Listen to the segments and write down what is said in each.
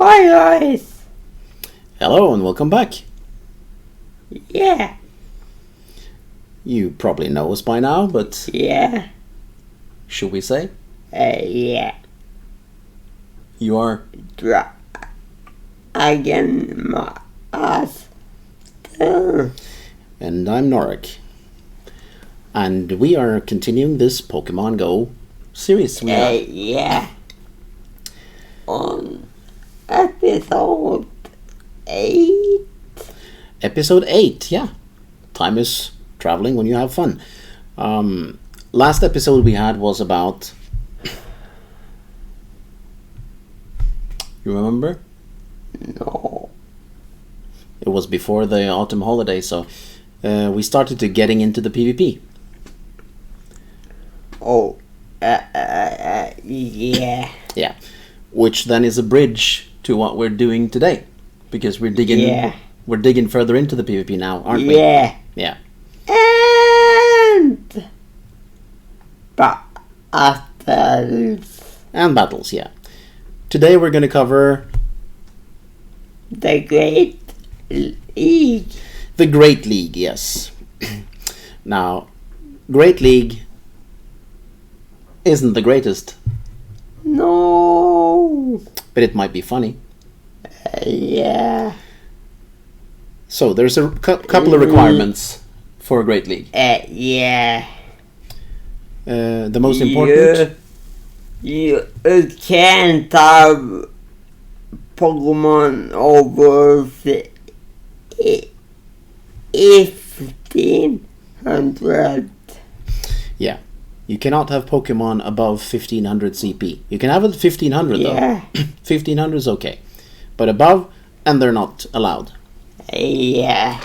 Hi guys! Hello and welcome back. Yeah, You probably know us by now, but yeah, should we say? yeah. You are Dragonmaster. and I'm Norrec. And we are continuing this Pokemon Go series. Yeah. On episode 8. Episode 8, yeah. Time is traveling when you have fun. Last episode we had was about... You remember? No. It was before the autumn holiday, so we started to getting into the PvP. Oh, yeah. Yeah. Which then is a bridge to what we're doing today. Because we're digging further into the PvP now, aren't we? Yeah. Yeah. And battles. And battles, yeah. Today we're going to cover The Great League. the Great League, yes. Now, Great League isn't the greatest, No. but it might be funny. Yeah. So there's a couple of requirements for a Great League. Yeah. The most important... You can't have Pokemon over 1500. Yeah. You cannot have Pokemon above 1500 CP. You can have it 1500 Yeah. though. 1500 is okay. But above, and they're not allowed. Yeah.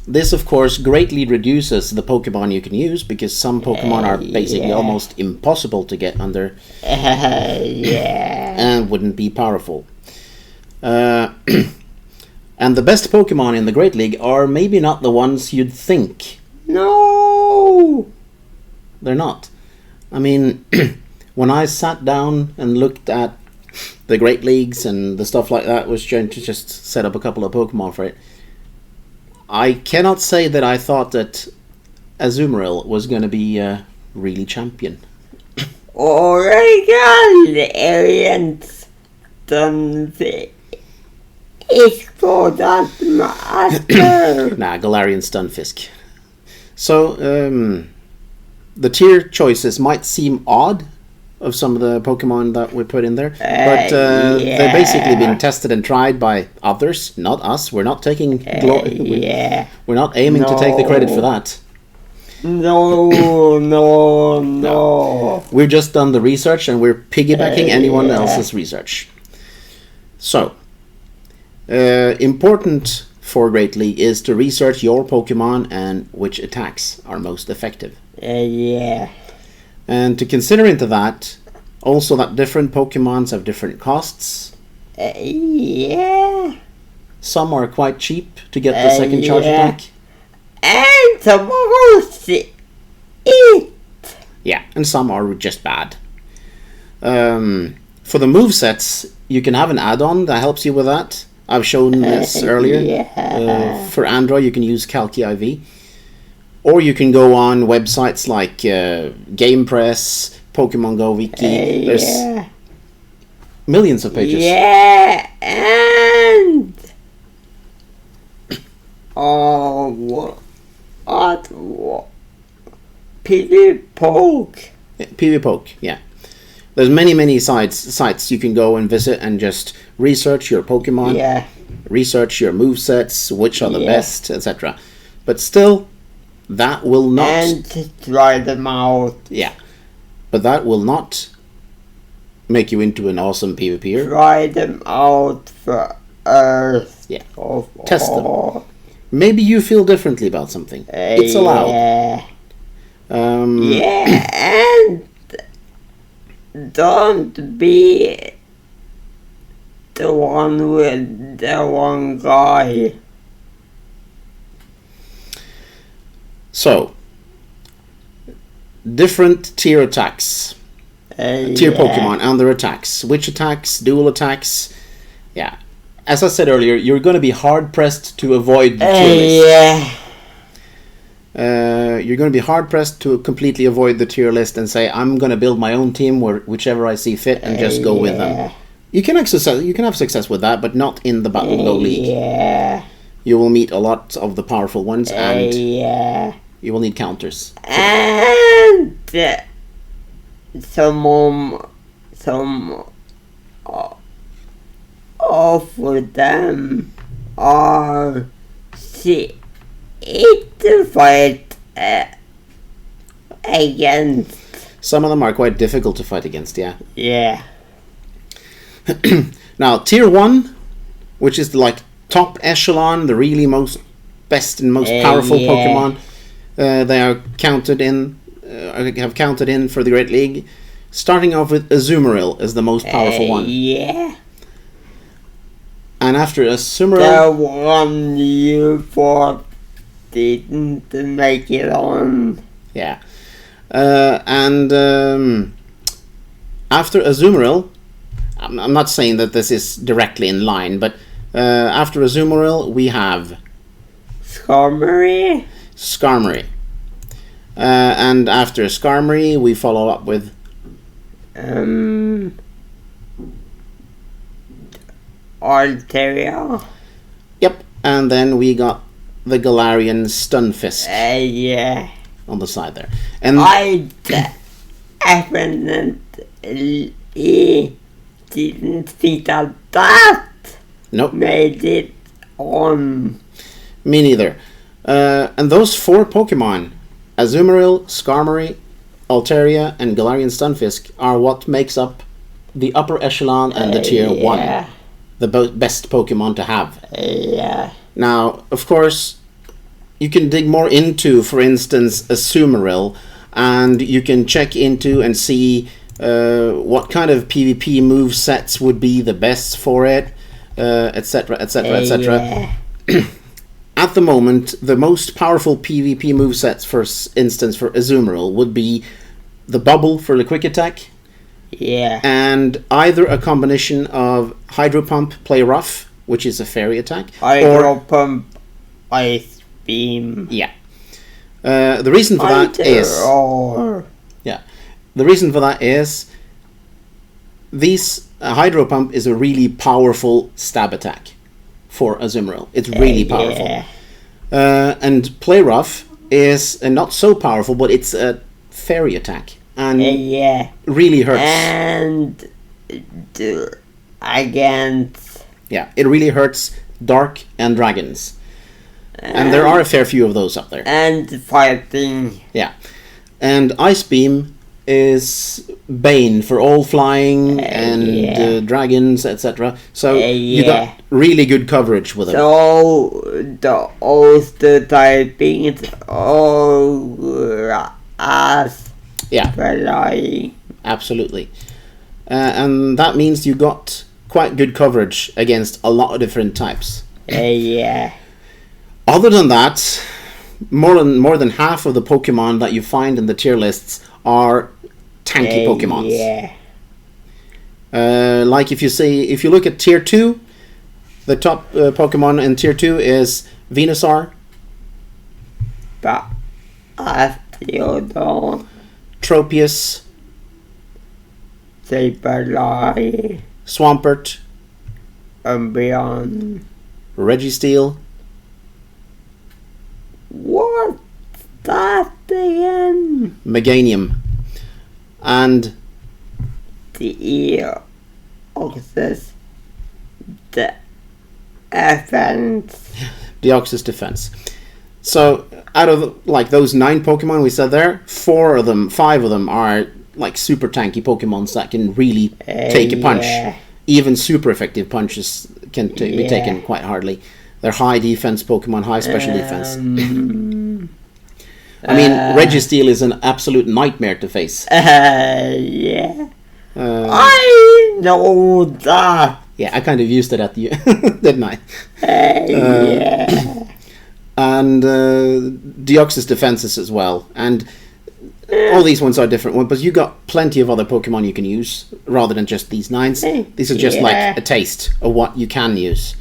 This, of course, greatly reduces the Pokemon you can use, because some Pokemon are basically almost impossible to get under Yeah. and wouldn't be powerful. And the best Pokemon in the Great League are maybe not the ones you'd think. No. They're not. I mean, when I sat down and looked at the Great Leagues and the stuff like that, was trying to just set up a couple of Pokemon for it, I cannot say that I thought that Azumarill was going to be really champion. Oregon aliens done it's for that matter. Nah, Galarian Stunfisk. So, the tier choices might seem odd of some of the Pokemon that we put in there, but they've basically been tested and tried by others, not us. We're not taking we're not aiming to take the credit for that. No. We've just done the research and we're piggybacking anyone else's research. So, important for Great League is to research your Pokemon and which attacks are most effective. Yeah. And to consider into that, also that different Pokemons have different costs. Yeah. Some are quite cheap to get the second charge attack. And tomorrow's it. Yeah, and some are just bad. For the movesets, you can have an add-on that helps you with that. I've shown this earlier. Yeah. For Android, you can use Calci IV. Or you can go on websites like Game Press, Pokemon Go Wiki. There's millions of pages. Yeah, and what? PvPoke. PvPoke, yeah. There's many sites you can go and visit and just research your Pokemon. Yeah. Research your movesets, which are the best, etc. But still, that will not... And to try them out. Yeah. But that will not make you into an awesome PvPer. Try them out first. Yeah. Test them. Maybe you feel differently about something. It's allowed. And don't be the one with the one guy. So, different tier attacks. Tier Pokemon and their attacks. Which attacks, dual attacks, Yeah. As I said earlier, you're going to be hard-pressed to avoid the tier list. Yeah. You're going to be hard-pressed to completely avoid the tier list and say, I'm going to build my own team whichever I see fit and just go with them. You can have success with that, but not in the Battle Go League. Yeah. You will meet a lot of the powerful ones, and Yeah. you will need counters. And some of them are to fight against. Some of them are quite difficult to fight against, yeah. Yeah. Now, Tier 1, which is like top echelon, the really best and most powerful yeah. Pokemon, they are counted in, have counted in for the Great League. Starting off with Azumarill as the most powerful one. Yeah. And after Azumarill... The one you thought didn't make it on. Yeah. And after Azumarill, I'm not saying that this is directly in line, but after Azumarill we have Skarmory. And after Skarmory we follow up with Altaria. Yep, and then we got the Galarian Stunfisk Yeah. on the side there. And I definitely didn't think that nope, made it on. me neither. And those 4 Pokemon, Azumarill, Skarmory, Altaria, and Galarian Stunfisk, are what makes up the upper echelon and the Tier 1. The best Pokemon to have. Yeah. Now, of course, you can dig more into, for instance, Azumarill, and you can check into and see what kind of PvP move sets would be the best for it, etc., etc., etc. At the moment, the most powerful PvP move sets, for instance, for Azumarill would be the Bubble for the quick attack, Yeah. and either a combination of Hydro Pump, Play Rough, which is a fairy attack, Hydro Pump, Ice Beam. yeah. The reason for that is the reason for that is these Hydro Pump is a really powerful stab attack for Azumarill. It's really powerful. Yeah. And Play Rough is not so powerful, but it's a fairy attack and Yeah. really hurts. And against. Yeah, it really hurts Dark and Dragons. And there are a fair few of those up there. And fighting. Yeah. And Ice Beam is Bane for all flying and dragons, etc. So you got really good coverage with it. So the Oyster typing as flying. Absolutely. And that means you got quite good coverage against a lot of different types. Yeah. Other than that, more than half of the Pokemon that you find in the tier lists are tanky Pokemons. Yeah. Like if you look at tier 2, the top Pokemon in tier 2 is Venusaur, Theodore, Tropius, Sableye, Swampert, Umbreon. Registeel. What's that again? Meganium, and The Oxus, the Offense. Deoxys Defense. So out of like those 9 Pokemon we said there, 5 of them are like super tanky Pokemons that can really take a punch. Even super effective punches can be taken quite hardly. They're high defense Pokemon, high special defense. I mean, Registeel is an absolute nightmare to face. I know that. Yeah, I kind of used it at the didn't I? And Deoxys Defenses as well. And all these ones are different ones, but you got plenty of other Pokemon you can use rather than just these 9s. These are just like a taste of what you can use.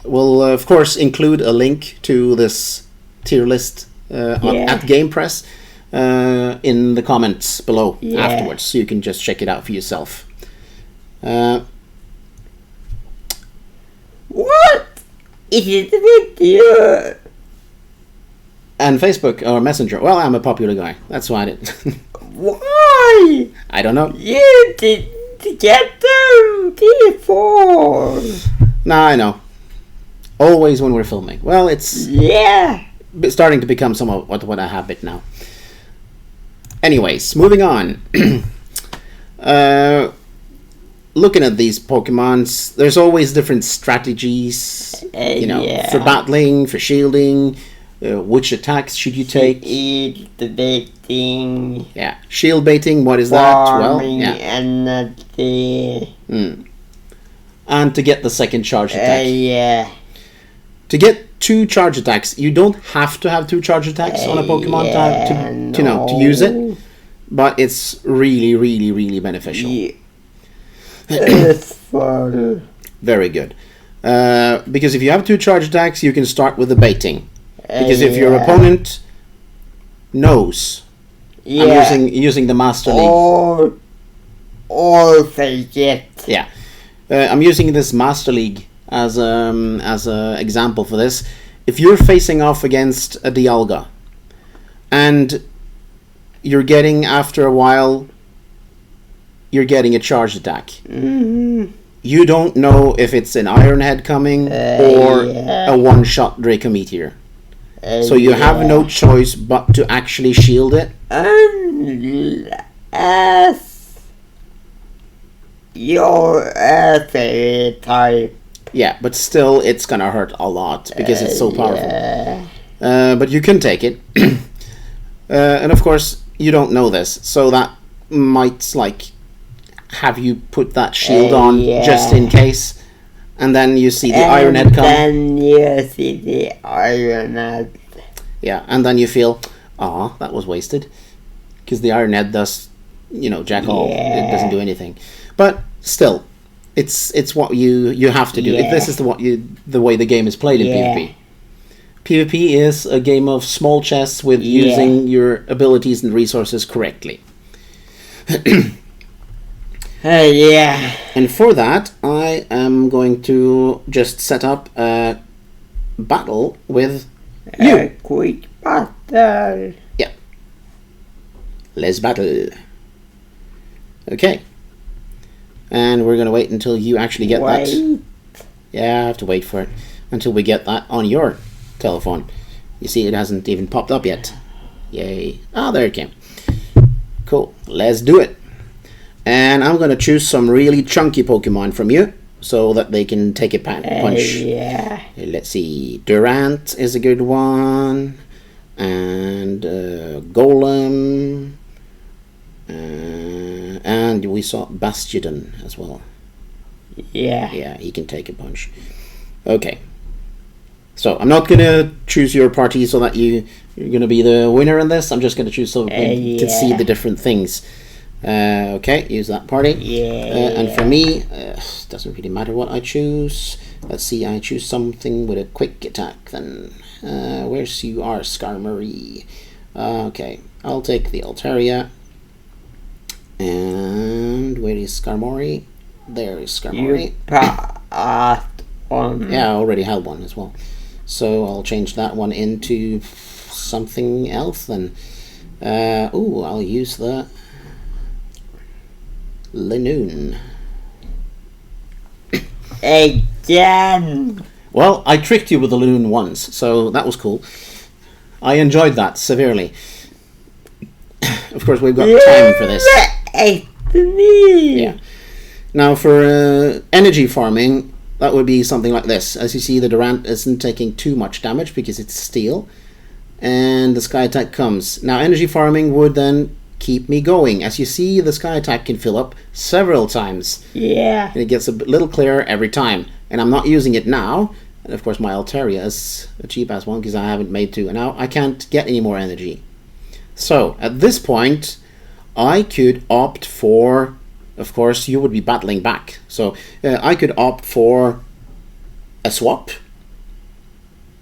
We'll of course include a link to this tier list at Game Press in the comments below afterwards, so you can just check it out for yourself. What is it with you? And Facebook or Messenger. Well, I'm a popular guy. That's why I did. Why? I don't know. You did get them before. Nah, I know. Always when we're filming. Well, it's starting to become somewhat what a habit now. Anyways, moving on. Looking at these Pokemons, there's always different strategies, for battling, for shielding. Which attacks should you take? The baiting. Yeah, shield baiting. What is that? Well, energy. And to get the second charge attack. To get 2 charge attacks, you don't have to have 2 charge attacks on a Pokemon to use it, but it's really, really, really beneficial. It's fun. Very good. Because if you have 2 charge attacks, you can start with the baiting. Because if your opponent knows, I'm using the Master League. Or fake it. Yeah, I'm using this Master League as a example for this. If you're facing off against a Dialga, and you're getting after a while, you're getting a charge attack. You don't know if it's an Iron Head coming or a one-shot Draco Meteor. So you have no choice but to actually shield it. Unless you're a fairy type. Yeah, but still it's gonna hurt a lot because it's so powerful. But you can take it. And of course, you don't know this, so that might have you put that shield on just in case. And then you see the Iron Head come. Then you see the Iron Head. Yeah, and then you feel, that was wasted. Because the Iron Head does, jack all. It doesn't do anything. But still, it's what you have to do. This is the way the game is played in PvP. PvP is a game of small chess with using your abilities and resources correctly. And for that, I am going to just set up a battle with you. A quick battle. Yeah. Let's battle. Okay. And we're going to wait until you actually get that. Yeah, I have to wait for it until we get that on your telephone. You see, it hasn't even popped up yet. Yay. There it came. Cool. Let's do it. And I'm going to choose some really chunky Pokemon from you so that they can take a punch. Let's see. Durant is a good one. And Golem. And we saw Bastiodon as well. Yeah, he can take a punch. Okay. So I'm not going to choose your party so that you're going to be the winner in this. I'm just going to choose so we can see the different things. Okay, use that party. And for me, doesn't really matter what I choose. Let's see, I choose something with a quick attack then. Where's you are, Skarmory? Okay, I'll take the Altaria. And where is Skarmory? There is Skarmory. One. Yeah, I already had one as well. So I'll change that one into something else then. I'll use the Linoon. Again. Well, I tricked you with the Linoon once, so that was cool. I enjoyed that severely. Of course, we've got time for this. Yeah. Now, for energy farming, that would be something like this. As you see, the Durant isn't taking too much damage because it's steel. And the Sky Attack comes. Now, energy farming would then keep me going. As you see, the Sky Attack can fill up several times. Yeah. And it gets a little clearer every time. And I'm not using it now, And of course my Altaria is a cheap ass one because I haven't made 2. And now I can't get any more energy. So at this point I could opt for, of course you would be battling back. So I could opt for a swap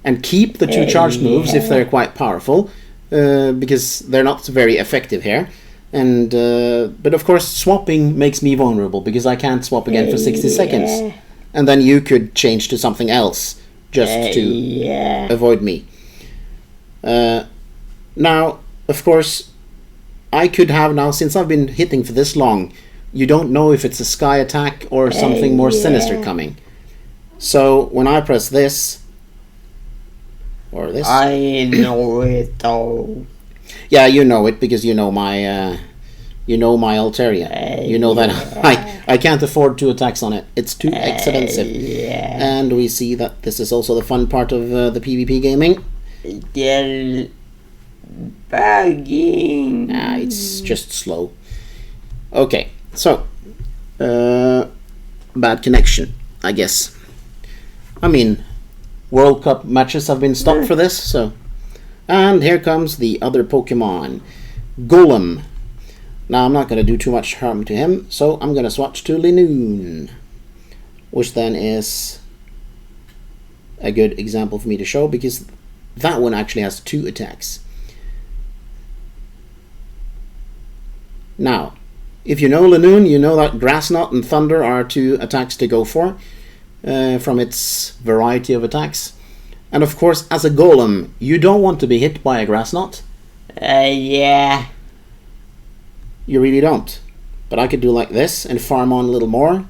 and keep the 2 charged moves if they're quite powerful, because they're not very effective here. And but of course swapping makes me vulnerable because I can't swap again for 60 seconds. And then you could change to something else just to avoid me. Now, of course, I could have now, since I've been hitting for this long, you don't know if it's a sky attack or something more sinister coming. So when I press this, or this, I know it all. yeah, you know it because you know my Altaria. You know that I can't afford 2 attacks on it. It's too expensive. And we see that this is also the fun part of the PvP gaming. They're bugging. Nah, it's just slow. Okay, so bad connection, I guess. I mean, World Cup matches have been stopped for this, so. And here comes the other Pokemon, Golem. Now I'm not going to do too much harm to him, so I'm going to switch to Linoon, which then is a good example for me to show because that one actually has 2 attacks. Now, if you know Linoon, you know that Grass Knot and Thunder are 2 attacks to go for from its variety of attacks. And of course, as a Golem, you don't want to be hit by a Grass Knot. Yeah. You really don't. But I could do like this and farm on a little more,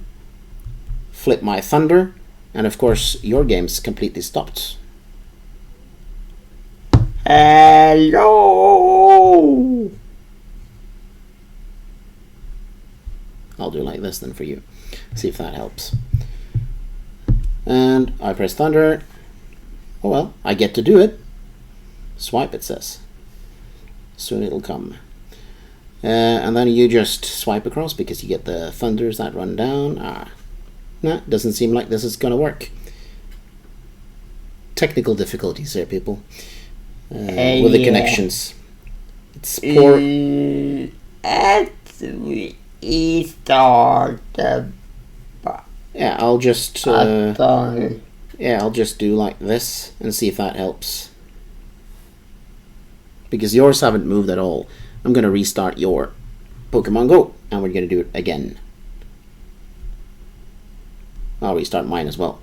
flip my Thunder, and of course your game's completely stopped. Hello. I'll do like this then for you. See if that helps. And I press Thunder. Oh well, I get to do it. Swipe, it says. Soon it'll come. And then you just swipe across because you get the thunders that run down. Nah, doesn't seem like this is gonna work. Technical difficulties here, people. With the connections. It's poor. Start the Yeah, I'll just I'll just do like this and see if that helps. Because yours haven't moved at all. I'm gonna restart your Pokemon Go and we're gonna do it again. I'll restart mine as well.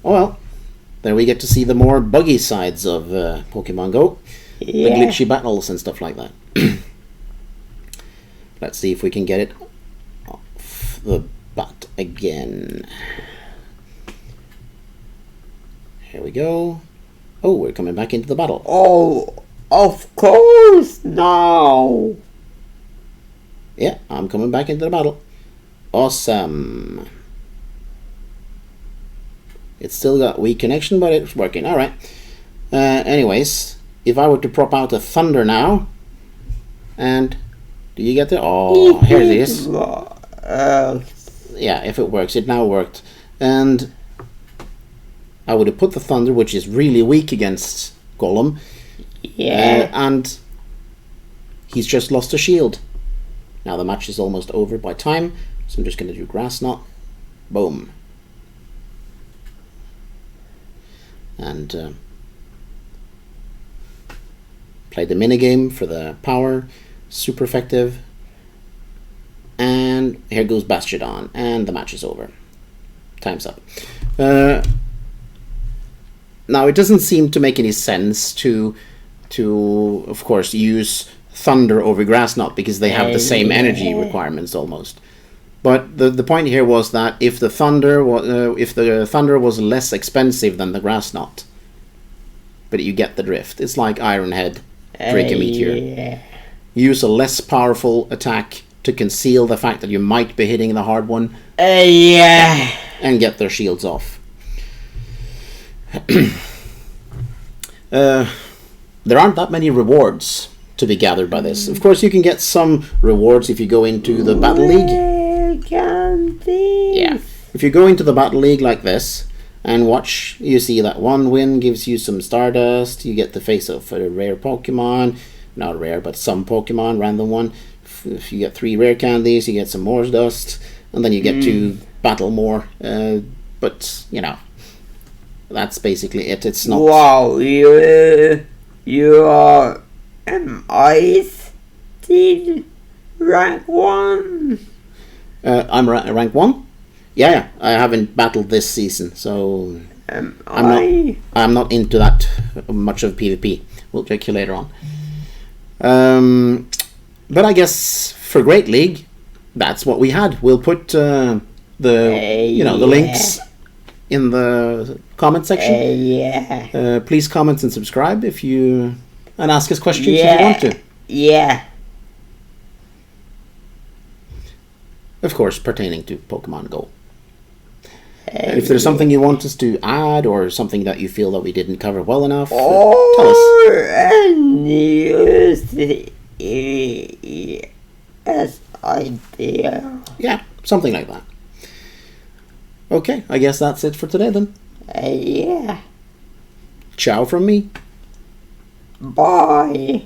Oh well. Then we get to see the more buggy sides of Pokemon Go. The glitchy battles and stuff like that. Let's see if we can get it off the butt again. Here we go. Oh, we're coming back into the battle. Oh, of course now. Yeah, I'm coming back into the battle. Awesome. It's still got weak connection, but it's working. Alright. Anyways, if I were to prop out a Thunder now, and do you get it? Oh, here it is. Yeah, if it works. It now worked. And I would have put the Thunder, which is really weak against Golem. Yeah. And he's just lost a shield. Now the match is almost over by time, so I'm just going to do Grass Knot. Boom. And play the minigame for the power. Super effective. And here goes Bastiodon, and the match is over. Time's up. Now it doesn't seem to make any sense to of course use Thunder over Grass Knot because they have the same energy requirements almost. But the point here was that if the Thunder was less expensive than the Grass Knot, but you get the drift. It's like Iron Head, Draco Meteor. Use a less powerful attack to conceal the fact that you might be hitting the hard one. And get their shields off. There aren't that many rewards to be gathered by this. Of course, you can get some rewards if you go into the Battle League. Yeah, if you go into the Battle League like this, and watch. You see that one win gives you some Stardust. You get the face of a rare Pokemon. Not rare, but some Pokemon, random one. If you get 3 rare candies, you get some more dust. And then you get to battle more. But, you know, that's basically it. It's not... Wow, you are... Am I still rank 1? I'm rank 1? Yeah, I haven't battled this season, so... I'm not into that much of PvP. We'll check you later on. But I guess for Great League, that's what we had. We'll put the links in the comment section. Please comment and subscribe and ask us questions if you want to. Yeah. Of course, pertaining to Pokemon Go. If there's something you want us to add or something that you feel that we didn't cover well enough, tell us. As idea. Yeah, something like that. Okay, I guess that's it for today then. Yeah. Ciao from me. Bye.